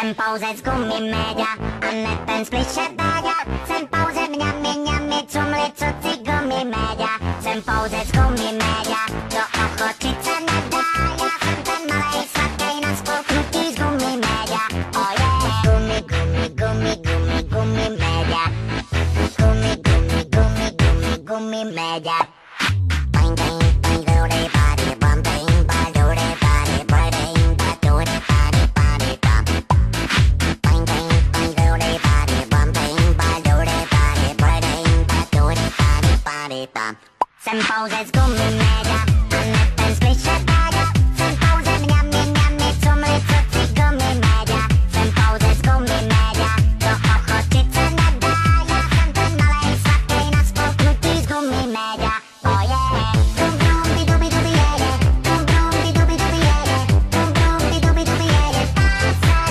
Jsem pouze z gumy média a ne ten splišet dáďa. Jsem pouze mňami, cumli, cuci gumy média. Jsem pouze z gumy média, do ochotit se nedá. Já jsem ten malej sladkej na spolknutí z gumy média. Oh yeah, gumy, gumy, gumy, gumy, gumy média. Gumy, gumy, gumy, gumy, gumy média. Bang, bang, bang, body, body, bum, bang, body, body, body, body, body, body, bum. Bang, bang, bang, body, body, bum, bang, body, body, body, body, body, body, bum. Jsem pouze z gumy